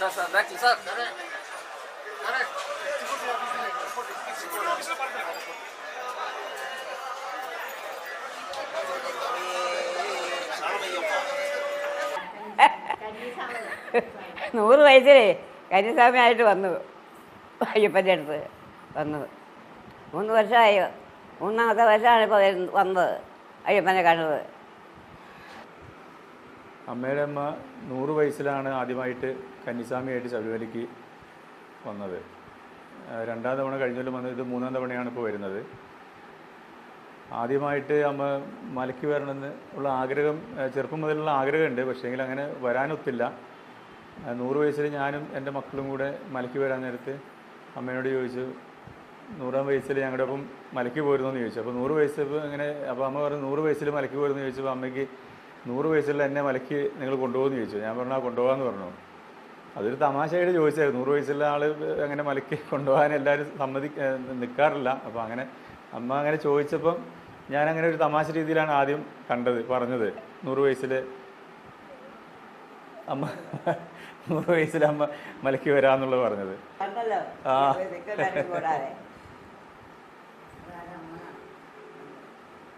Sir ബാക്കിൽ sir നൂറ് വയസ്സിലേ കന്യാസ്വാമിയായിട്ട് വന്നു അയ്യപ്പൻ്റെ അടുത്ത് വന്നത് 3 വർഷമായി. 3ാമത്തെ വർഷമാണ് ഇപ്പോൾ വന്നത് അയ്യപ്പനെ കണ്ടത്. അമ്മയുടെ അമ്മ 100 വയസ്സിലാണ് ആദ്യമായിട്ട് കന്യാസ്വാമിയായിട്ട് ശബരിമലയ്ക്ക് വന്നത്. 2ാം തവണ കഴിഞ്ഞാലും വന്നത്, ഇത് 3ാം തവണയാണ് ഇപ്പോൾ വരുന്നത്. ആദ്യമായിട്ട് അമ്മ മലയ്ക്ക് വരണമെന്ന് ഉള്ള ആഗ്രഹം ചെറുപ്പം മുതലുള്ള ആഗ്രഹമുണ്ട്. പക്ഷേങ്കിൽ അങ്ങനെ വരാനൊത്തില്ല. 100 വയസ്സിൽ ഞാനും എൻ്റെ മക്കളും കൂടെ മലയ്ക്ക് വരാൻ നേരത്ത് അമ്മയോട് ചോദിച്ചു, 100ാം വയസ്സിൽ ഞങ്ങളുടെ ഒപ്പം മലയ്ക്ക് പോരുന്നു എന്ന് ചോദിച്ചു. അപ്പോൾ 100 വയസ്സ് അങ്ങനെ, അപ്പോൾ അമ്മ പറഞ്ഞു 100 വയസ്സിൽ മലയ്ക്ക് പോരുന്നു ചോദിച്ചപ്പോൾ അമ്മയ്ക്ക് 100 വയസ്സിൽ എന്നെ മലയ്ക്ക് നിങ്ങൾ കൊണ്ടുപോകുമെന്ന് ചോദിച്ചു. ഞാൻ പറഞ്ഞു കൊണ്ടുപോകാമെന്ന് പറഞ്ഞു. അതൊരു തമാശയായിട്ട് ചോദിച്ചായിരുന്നു. 100 വയസ്സുള്ള ആൾ അങ്ങനെ മലയ്ക്ക് കൊണ്ടുപോകാൻ എല്ലാവരും നിൽക്കാറില്ല. അപ്പോൾ അങ്ങനെ അമ്മ അങ്ങനെ ചോദിച്ചപ്പം ഞാനങ്ങനെ ഒരു തമാശ രീതിയിലാണ് ആദ്യം പറഞ്ഞത്. 100 വയസ്സിൽ അമ്മ 100 വയസ്സിൽ അമ്മ മലയ്ക്ക് വരാമെന്നുള്ളത് പറഞ്ഞത്. കണ്ടല്ലോ ആ കൂടാതെ